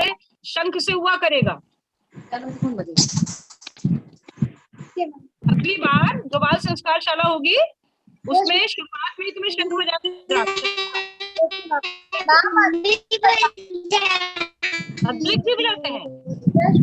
हमारे शंख से हुआ करेगा। अगली बार जो बाल संस्कार शाला होगी उसमें शुरुआत में तुम्हें शंख बजाना, अद्विक भी बजाते हैं,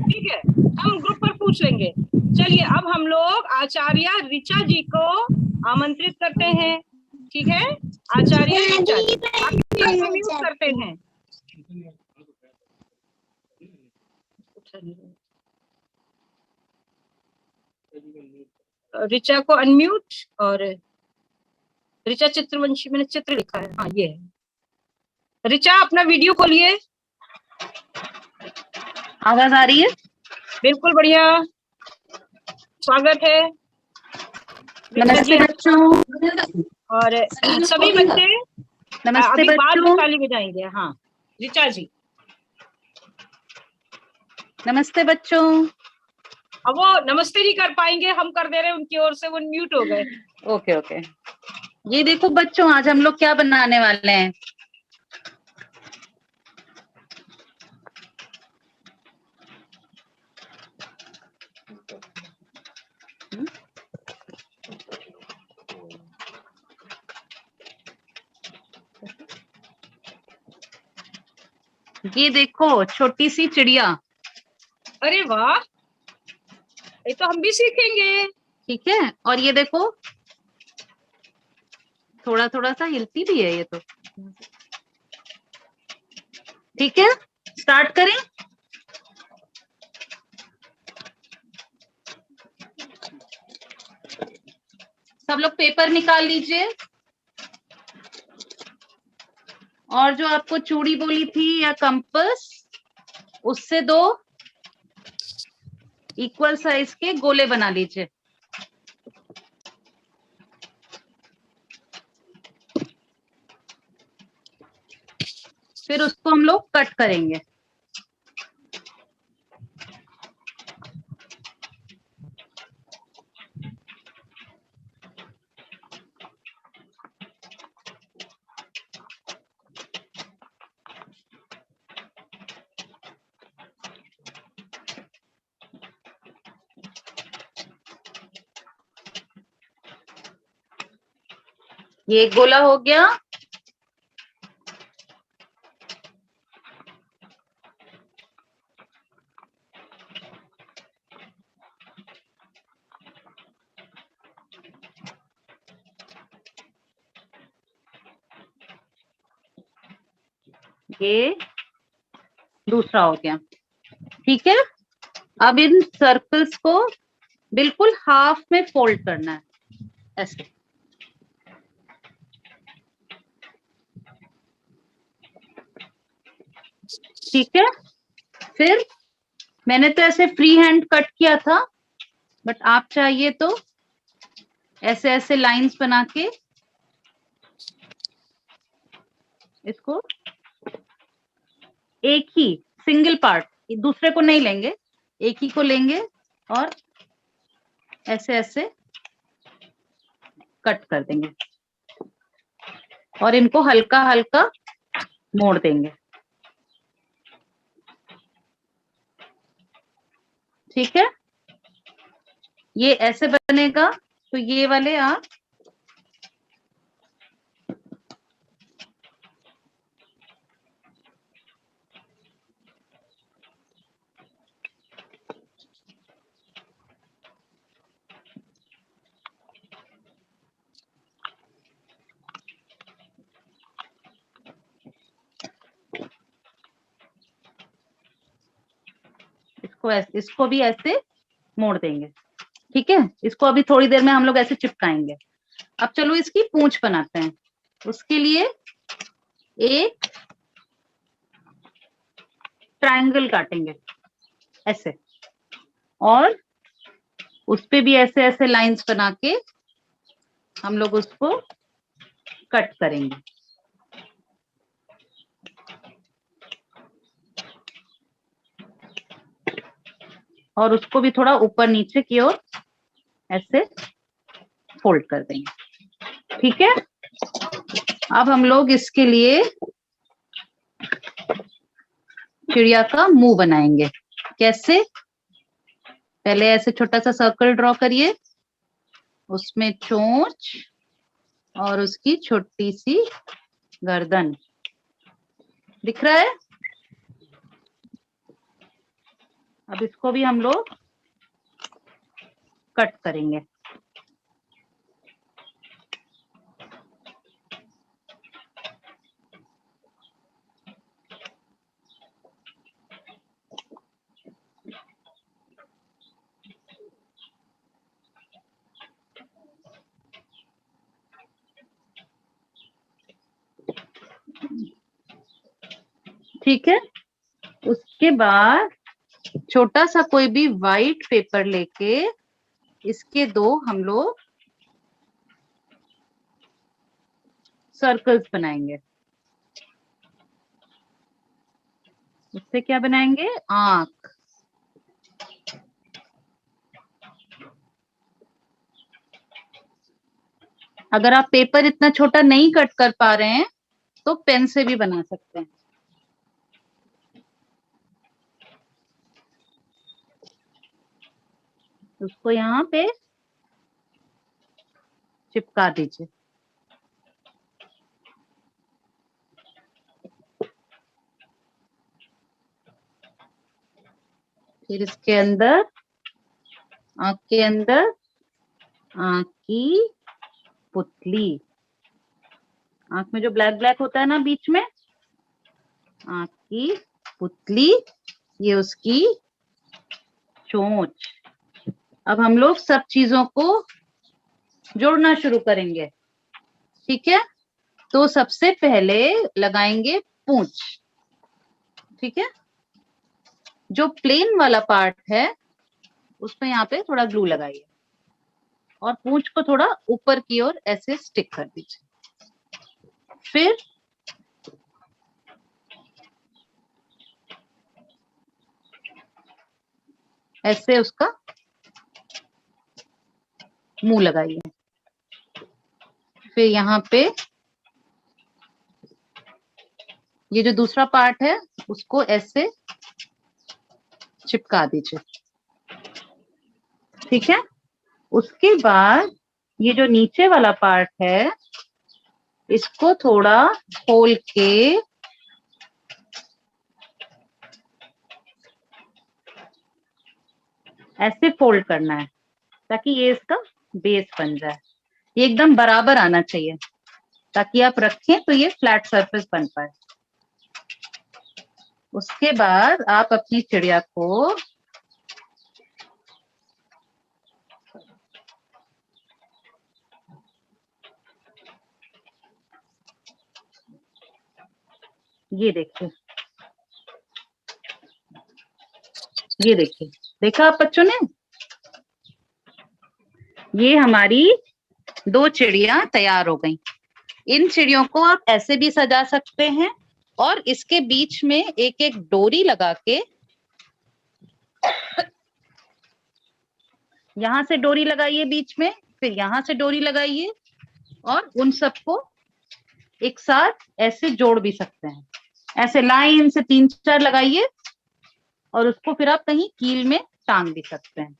ठीक है, हम ग्रुप पर पूछ लेंगे। चलिए अब हम लोग आचार्य ऋचा जी को आमंत्रित करते हैं, ठीक है, आचार्य ऋचा जी म्यूट करते हैं। ऋचा को अनम्यूट, और ऋचा चित्रवंशी, मैंने चित्र लिखा है, हाँ ये है। ऋचा अपना वीडियो खोलिए। आवाज आ रही है? बिल्कुल बढ़िया, स्वागत है। नमस्ते बच्चों। और सभी बच्चे नमस्ते अभी बाद में बच्चों। ताली बजाएंगे। हाँ ऋचा जी। नमस्ते बच्चों। अब वो नमस्ते नहीं कर पाएंगे, हम कर दे रहे हैं उनकी ओर से, वो म्यूट हो गए। Okay okay. ये देखो बच्चों, आज हम लोग क्या बनाने वाले हैं। ये देखो छोटी सी चिड़िया। अरे वाह, ये तो हम भी सीखेंगे। ठीक है, और ये देखो थोड़ा थोड़ा सा हिलती भी है ये तो। ठीक है, स्टार्ट करें। सब लोग पेपर निकाल लीजिए, और जो आपको चूड़ी बोली थी या कंपास, उससे 2 इक्वल साइज के गोले बना लीजिए। फिर उसको हम लोग कट करेंगे। ये एक गोला हो गया। ये दूसरा हो गया। ठीक है, अब इन सर्कल्स को बिल्कुल हाफ में फोल्ड करना है, ऐसे। ठीक है, फिर मैंने तो ऐसे फ्री हैंड कट किया था, बट आप चाहिए तो ऐसे ऐसे लाइंस बना के इसको एक ही सिंगल पार्ट, दूसरे को नहीं लेंगे, एक ही को लेंगे और ऐसे ऐसे कट कर देंगे, और इनको हल्का हल्का मोड़ देंगे। ठीक है, ये ऐसे बनेगा। तो ये वाले आप इसको भी ऐसे मोड़ देंगे। ठीक है, इसको अभी थोड़ी देर में हम लोग ऐसे चिपकाएंगे। अब चलो इसकी पूंछ बनाते हैं। उसके लिए एक ट्रायंगल काटेंगे ऐसे, और उस पे भी ऐसे ऐसे लाइंस बना के हम लोग उसको कट करेंगे। और उसको भी थोड़ा ऊपर नीचे की ओर ऐसे फोल्ड कर देंगे। ठीक है, अब हम लोग इसके लिए चिड़िया का मुंह बनाएंगे। कैसे? पहले ऐसे छोटा सा सर्कल ड्रॉ करिए, उसमें चोंच और उसकी छोटी सी गर्दन दिख रहा है। अब इसको भी हम लोग कट करेंगे। ठीक है, उसके बाद छोटा सा कोई भी वाइट पेपर लेके इसके दो हम लोग सर्कल्स बनाएंगे। उससे क्या बनाएंगे? आंख। अगर आप पेपर इतना छोटा नहीं कट कर पा रहे हैं तो पेन से भी बना सकते हैं। उसको यहाँ पे चिपका दीजिए। फिर इसके अंदर, आंख के अंदर आंख की पुतली, आंख में जो ब्लैक ब्लैक होता है ना बीच में, आंख की पुतली, ये उसकी चोंच। अब हम लोग सब चीजों को जोड़ना शुरू करेंगे। ठीक है, तो सबसे पहले लगाएंगे पूंछ। ठीक है, जो प्लेन वाला पार्ट है उसमें यहाँ पे थोड़ा ग्लू लगाइए और पूंछ को थोड़ा ऊपर की ओर ऐसे स्टिक कर दीजिए। फिर ऐसे उसका मुंह लगाइए। फिर यहाँ पे ये जो दूसरा पार्ट है उसको ऐसे चिपका दीजिए। ठीक है, उसके बाद ये जो नीचे वाला पार्ट है इसको थोड़ा खोल के ऐसे फोल्ड करना है ताकि ये इसका बेस बन जाए। ये एकदम बराबर आना चाहिए ताकि आप रखें तो ये फ्लैट सरफेस बन पाए। उसके बाद आप अपनी चिड़िया को ये देखिए, ये देखिए, देखा आप बच्चों ने? ये हमारी दो चिड़िया तैयार हो गई। इन चिड़ियों को आप ऐसे भी सजा सकते हैं और इसके बीच में एक एक डोरी लगा के, यहाँ से डोरी लगाइए बीच में, फिर यहाँ से डोरी लगाइए और उन सबको एक साथ ऐसे जोड़ भी सकते हैं। ऐसे लाइन से 3-4 लगाइए और उसको फिर आप कहीं कील में टांग भी सकते हैं।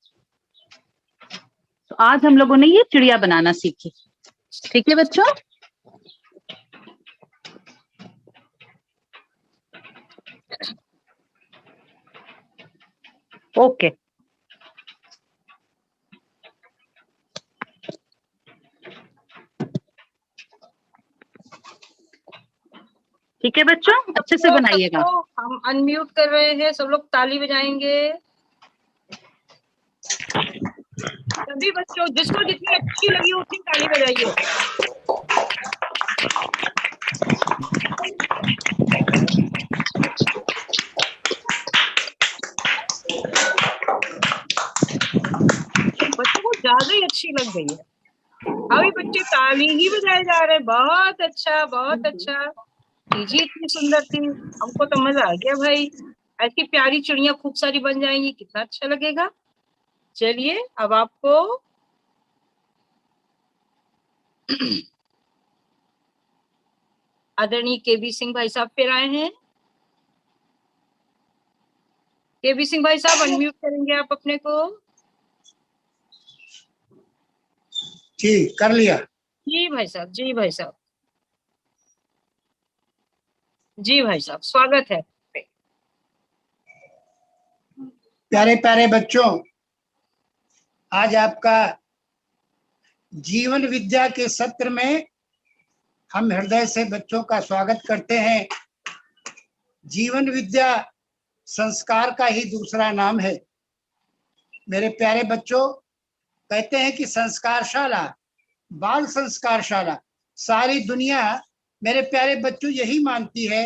तो आज हम लोगों ने ये चिड़िया बनाना सीखी। ठीक है बच्चों? ओके, ठीक है बच्चों, अच्छे से बनाइएगा। हम अनम्यूट कर रहे हैं, सब लोग ताली बजाएंगे। सभी बच्चों जिसको जितनी अच्छी लगी उतनी ताली बजाइए। बच्चों को ज्यादा ही अच्छी लग गई है। अभी बच्चे ताली ही बजाए जा रहे हैं। बहुत अच्छा, बहुत अच्छा। चीजें इतनी सुंदर थी, हमको तो मजा आ गया भाई। ऐसी प्यारी चिड़िया खूब सारी बन जाएंगी, कितना अच्छा लगेगा। चलिए अब आपको आदरणीय केबी सिंह भाई साहब फिर आए हैं। केबी सिंह भाई साहब अनम्यूट करेंगे आप अपने को। जी कर लिया। जी भाई साहब, जी भाई साहब, जी भाई साहब, स्वागत है। प्यारे प्यारे बच्चों, आज आपका जीवन विद्या के सत्र में हम हृदय से बच्चों का स्वागत करते हैं। जीवन विद्या संस्कार का ही दूसरा नाम है। मेरे प्यारे बच्चों, कहते हैं कि संस्कारशाला, बाल संस्कारशाला, सारी दुनिया मेरे प्यारे बच्चों यही मानती है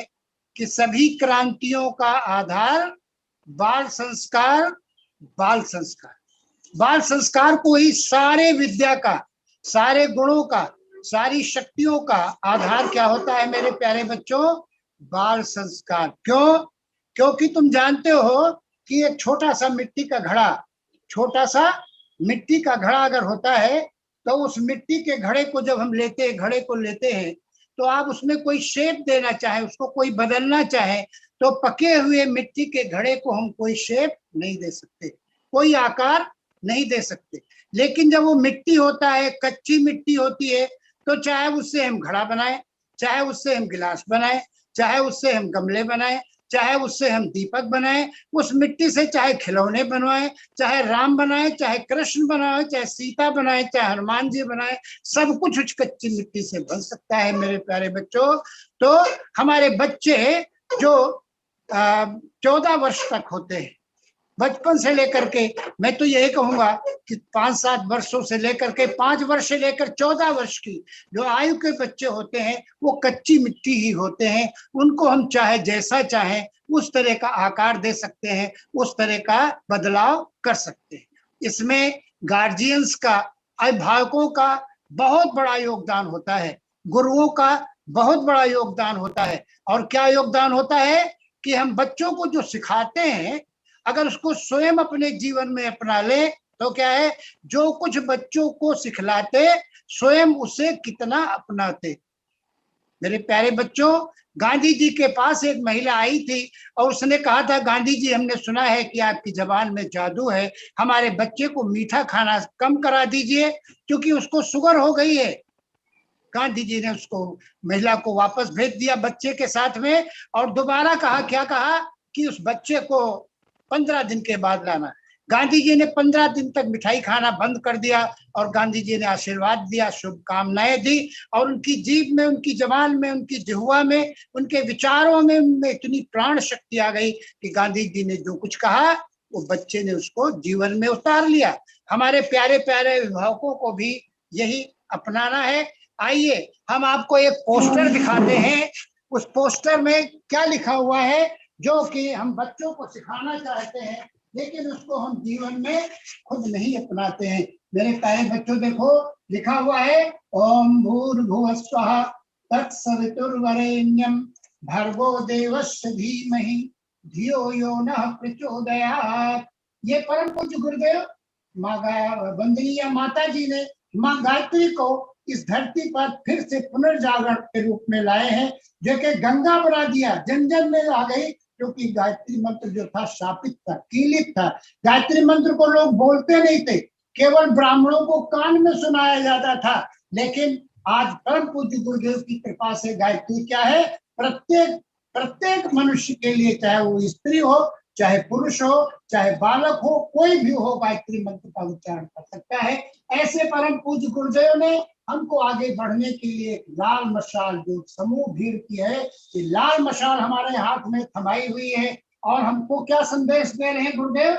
कि सभी क्रांतियों का आधार बाल संस्कार, बाल संस्कार, बाल संस्कार को ही सारे विद्या का, सारे गुणों का, सारी शक्तियों का आधार क्या होता है मेरे प्यारे बच्चों? बाल संस्कार। क्यों? क्योंकि तुम जानते हो कि एक छोटा सा मिट्टी का घड़ा, छोटा सा मिट्टी का घड़ा अगर होता है तो उस मिट्टी के घड़े को जब हम लेते हैं तो आप उसमें कोई शेप देना चाहे, उसको कोई बदलना चाहे, तो पके हुए मिट्टी के घड़े को हम कोई शेप नहीं दे सकते, कोई आकार नहीं दे सकते। लेकिन जब वो मिट्टी होता है, कच्ची मिट्टी होती है, तो चाहे उससे हम घड़ा बनाए, चाहे उससे हम गिलास बनाए, चाहे उससे हम गमले बनाए, चाहे उससे हम दीपक बनाए, उस मिट्टी से चाहे खिलौने बनवाए, चाहे राम बनाए, चाहे कृष्ण बनाए, चाहे सीता बनाए, चाहे हनुमान जी बनाए, सब कुछ उस कच्ची मिट्टी से बन सकता है मेरे प्यारे बच्चों। तो हमारे बच्चे जो 14 वर्ष तक होते हैं, बचपन से लेकर के, मैं तो यही कहूंगा कि 5-7 वर्षों से लेकर के 5 वर्ष से लेकर 14 वर्ष की जो आयु के बच्चे होते हैं वो कच्ची मिट्टी ही होते हैं। उनको हम चाहे जैसा चाहे उस तरह का आकार दे सकते हैं, उस तरह का बदलाव कर सकते हैं। इसमें गार्जियंस का, अभिभावकों का बहुत बड़ा योगदान होता है, गुरुओं का बहुत बड़ा योगदान होता है। और क्या योगदान होता है कि हम बच्चों को जो सिखाते हैं, अगर उसको स्वयं अपने जीवन में अपना ले तो क्या है, जो कुछ बच्चों को सिखलाते स्वयं उसे कितना अपनाते। मेरे प्यारे बच्चों, गांधी जी के पास एक महिला आई थी और उसने कहा था, गांधी जी हमने सुना है कि आपकी जबान में जादू है, हमारे बच्चे को मीठा खाना कम करा दीजिए क्योंकि उसको शुगर हो गई है। गांधी जी ने उसको, महिला को वापस भेज दिया बच्चे के साथ में, और दोबारा कहा, क्या कहा कि उस बच्चे को 15 दिन के बाद लाना। गांधी जी ने 15 दिन तक मिठाई खाना बंद कर दिया और गांधी जी ने आशीर्वाद दिया, शुभकामनाएं दी, और उनकी जीभ में, उनकी जबान में, उनकी जिह्वा में, उनके विचारों में उनमें इतनी प्राण शक्ति आ गई कि गांधी जी ने जो कुछ कहा वो बच्चे ने उसको जीवन में उतार लिया। हमारे प्यारे प्यारे अभिभावकों को भी यही अपनाना है। आइए हम आपको एक पोस्टर दिखाते हैं। उस पोस्टर में क्या लिखा हुआ है जो कि हम बच्चों को सिखाना चाहते हैं, लेकिन उसको हम जीवन में खुद नहीं अपनाते हैं। मेरे प्यारे बच्चों देखो, लिखा हुआ है ओम भूर्भुवस्वः तत्सवितुर्वरेण्यं भर्गो देवस्य धीमहि धियो यो नः प्रचोदयात्। ये परम पूज्य गुरुदेव वंदनीय माता जी ने माँ गायत्री को इस धरती पर फिर से पुनर्जागरण के रूप में लाए हैं, जो कि गंगा बना दिया, जन जन में आ गई, क्योंकि गायत्री मंत्र जो था शापित था, कीलित था। गायत्री मंत्र को लोग बोलते नहीं थे, केवल ब्राह्मणों को कान में सुनाया जाता था। लेकिन आज परम पूज्य गुरुदेव की कृपा से गायत्री क्या है, प्रत्येक प्रत्येक मनुष्य के लिए, चाहे वो स्त्री हो, चाहे पुरुष हो, चाहे बालक हो, कोई भी हो, गायत्री मंत्र का उच्चारण कर सकता है। ऐसे परम पूज्य गुरुदेव ने हमको आगे बढ़ने के लिए लाल मशाल, जो समूह भीड़ की है, ये लाल मशाल हमारे हाथ में थमाई हुई है। और हमको क्या संदेश दे रहे हैं गुरुदेव?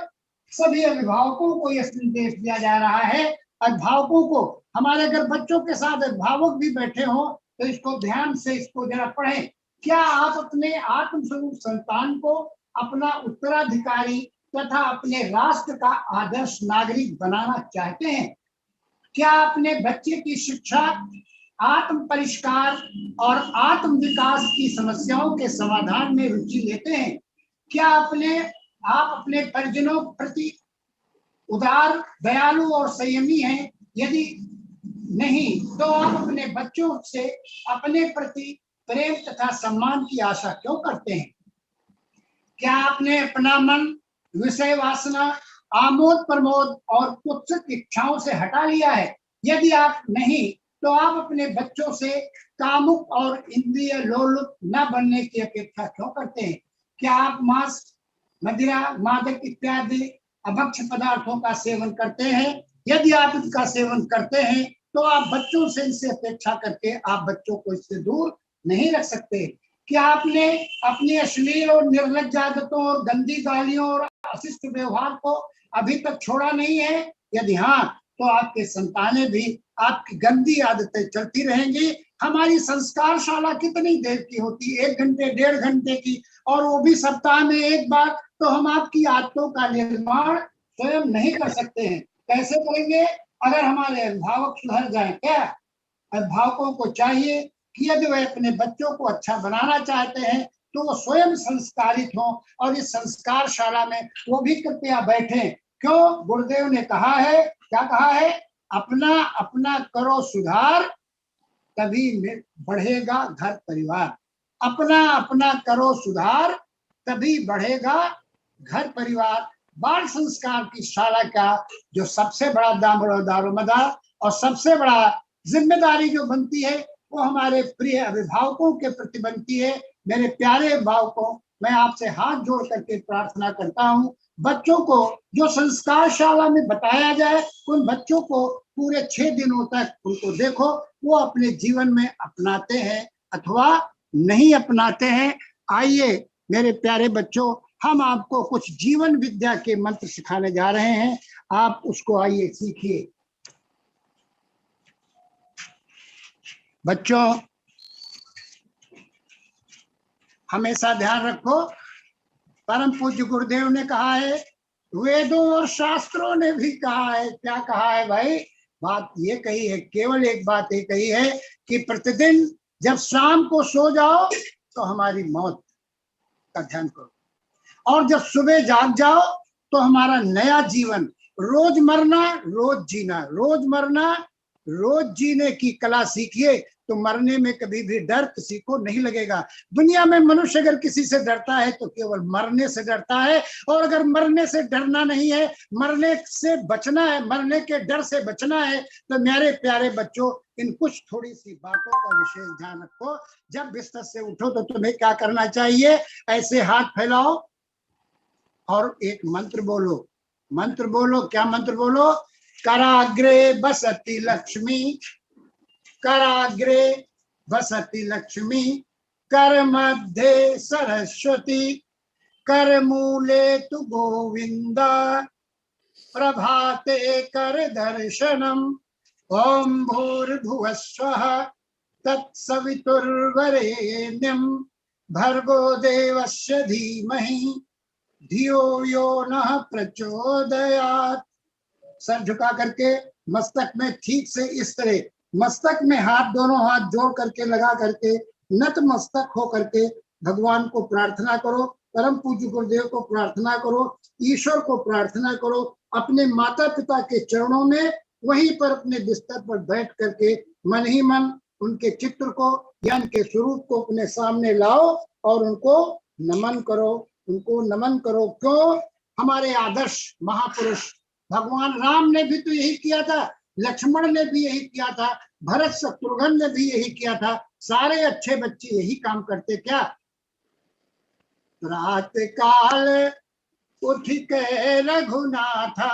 सभी अभिभावकों को यह संदेश दिया जा रहा है, अभिभावकों को, हमारे अगर बच्चों के साथ अभिभावक भी बैठे हो तो इसको ध्यान से, इसको जरा पढ़ें। क्या आप अपने आत्मस्वरूप संतान को अपना उत्तराधिकारी तथा अपने राष्ट्र का आदर्श नागरिक बनाना चाहते हैं? क्या अपने बच्चे की शिक्षा, आत्म परिष्कार और आत्म विकास की समस्याओं के समाधान में रुचि लेते हैं? क्या आप अपने परिजनों प्रति उदार, दयालु और संयमी हैं? यदि नहीं तो आप अपने बच्चों से अपने प्रति प्रेम तथा सम्मान की आशा क्यों करते हैं? क्या आपने अपना मन विषय वासना, आमोद प्रमोद और कुत्सित इच्छाओं से हटा लिया है? यदि आप नहीं, तो आप अपने बच्चों से कामुक और इंद्रिय लोलुप न बनने की अपेक्षा क्यों करते हैं? क्या आप मांस, मदिरा, मादक इत्यादि अभक्ष पदार्थों का सेवन करते हैं? यदि आप इनका सेवन करते हैं तो आप बच्चों से इनसे अपेक्षा करके आप बच्चों को इससे दूर नहीं रख सकते। क्या आपने अपनी अश्लील और निर्लज्ज आदतों और गंदी गालियों और अशिष्ट व्यवहार को अभी तक छोड़ा नहीं है? यदि हाँ, तो आपके संतानें भी आपकी गंदी आदतें चलती रहेंगी। हमारी संस्कारशाला कितनी देर की होती है? 1 घंटे, 1.5 घंटे की, और वो भी सप्ताह में एक बार। तो हम आपकी आदतों का निर्माण स्वयं नहीं कर सकते हैं। कैसे करेंगे? अगर हमारे अभिभावक सुधर जाएं। क्या अभिभावकों को चाहिए कि यदि वे अपने बच्चों को अच्छा बनाना चाहते हैं तो वो स्वयं संस्कारित हों, और इस संस्कारशाला में वो भी कृपया बैठें। क्यों? गुरुदेव ने कहा है, क्या कहा है? अपना अपना करो सुधार, तभी बढ़ेगा घर परिवार। अपना अपना करो सुधार, तभी बढ़ेगा घर परिवार। बाल संस्कार की शाला का जो सबसे बड़ा दारोमदार और सबसे बड़ा जिम्मेदारी जो बनती है वो हमारे प्रिय अभिभावकों के प्रति बनती है। मेरे प्यारे अभिभावकों, मैं आपसे हाथ जोड़ करके प्रार्थना करता हूँ, बच्चों को जो संस्कार शाला में बताया जाए, उन बच्चों को पूरे 6 दिनों तक उनको देखो, वो अपने जीवन में अपनाते हैं अथवा नहीं अपनाते हैं। आइए मेरे प्यारे बच्चों, हम आपको कुछ जीवन विद्या के मंत्र सिखाने जा रहे हैं, आप उसको आइए सीखिए। बच्चों, हमेशा ध्यान रखो, परम पूज्य गुरुदेव ने कहा है, वेदों और शास्त्रों ने भी कहा है। क्या कहा है भाई? बात ये कही है, केवल एक बात ये कही है कि प्रतिदिन जब शाम को सो जाओ तो हमारी मौत का ध्यान करो, और जब सुबह जाग जाओ तो हमारा नया जीवन, रोज मरना रोज जीना, रोज मरना रोज जीने की कला सीखिए, तो मरने में कभी भी डर किसी को नहीं लगेगा। दुनिया में मनुष्य अगर किसी से डरता है तो केवल मरने से डरता है, और अगर मरने से डरना नहीं है, मरने से बचना है, मरने के डर से बचना है, तो मेरे प्यारे बच्चों, इन कुछ थोड़ी सी बातों का विशेष ध्यान रखो। जब बिस्तर से उठो तो तुम्हें क्या करना चाहिए? ऐसे हाथ फैलाओ और एक मंत्र बोलो। मंत्र बोलो। क्या मंत्र बोलो? कराग्रे बसति लक्ष्मी, कराग्रे बसति लक्ष्मी, कर मध्ये सरस्वती, कर मूले तु गोविंदा, प्रभाते कर दर्शनम, ओम भूर्भुवस्वः तत्सवितुर्वरेण्यं, भर्गो देवस्य धीमहि धियो यो नः प्रचोदयात्। सर झुका करके मस्तक में ठीक से इस तरह, मस्तक में हाथ, दोनों हाथ जोड़ करके लगा करके नत मस्तक हो करके भगवान को प्रार्थना करो, परम पूज्य गुरुदेव को प्रार्थना करो, ईश्वर को प्रार्थना करो, अपने माता पिता के चरणों में वहीं पर अपने बिस्तर पर बैठ करके मन ही मन उनके चित्र को या उनके स्वरूप को अपने सामने लाओ और उनको नमन करो, उनको नमन करो। क्यों? हमारे आदर्श महापुरुष भगवान राम ने भी तो यही किया था, लक्ष्मण ने भी यही किया था, भरत शत्रुघ्न ने भी यही किया था, सारे अच्छे बच्चे यही काम करते। क्या? रात काल उठ के रघुनाथा,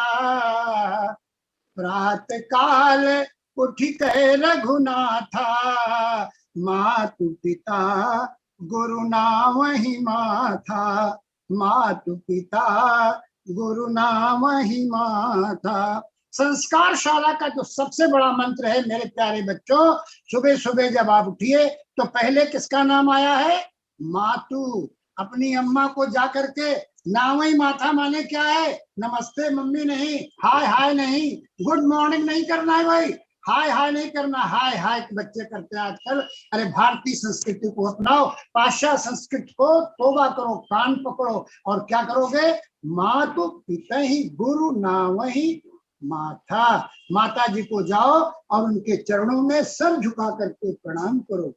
प्रात काल उठ के रघुनाथा, मातु पिता गुरु नामहि माथा, मातु पिता गुरु नामहि माथा। संस्कार शाला का जो सबसे बड़ा मंत्र है मेरे प्यारे बच्चों, सुबह सुबह जब आप उठिए तो पहले किसका नाम आया है? मातु। अपनी अम्मा को जा करके, नामहि माथा माने क्या है? नमस्ते मम्मी नहीं, हाय हाय नहीं, गुड मॉर्निंग नहीं करना है भाई, हाय हाय नहीं करना। हाय हाय बच्चे करते हैं आजकल। अरे भारतीय संस्कृति को अपनाओ, पाश्चात्य संस्कृति को तोबा करो, कान पकड़ो, और क्या करोगे? मातु पिता ही गुरु नामहि माथा। माता जी को जाओ और उनके चरणों में सर झुका करके प्रणाम करो।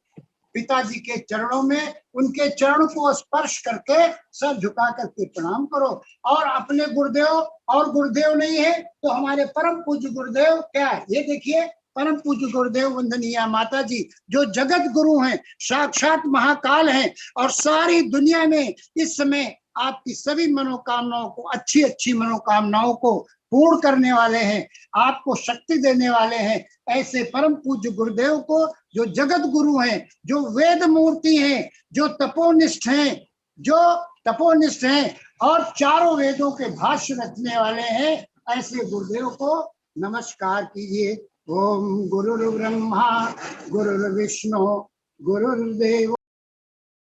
पिताजी के चरणों में, उनके चरण को स्पर्श करके सर झुका करके प्रणाम करो। और अपने गुरुदेव, और गुरुदेव नहीं है तो हमारे परम पूज्य गुरुदेव क्या है, ये देखिए, परम पूज्य गुरुदेव वंदनीय माता जी जो जगत गुरु हैं, साक्षात महाकाल हैं, और सारी दुनिया में इस समय आपकी सभी मनोकामनाओं को, अच्छी अच्छी मनोकामनाओं को पूर्ण करने वाले हैं, आपको शक्ति देने वाले हैं। ऐसे परम पूज्य गुरुदेव को, जो जगत गुरु हैं, जो वेद मूर्ति हैं, जो तपोनिष्ठ हैं और चारों वेदों के भाष्य रचने वाले हैं, ऐसे गुरुदेव को नमस्कार कीजिए। ओम गुरुर्ब्रह्मा गुरुर्विष्णु गुरुर्देव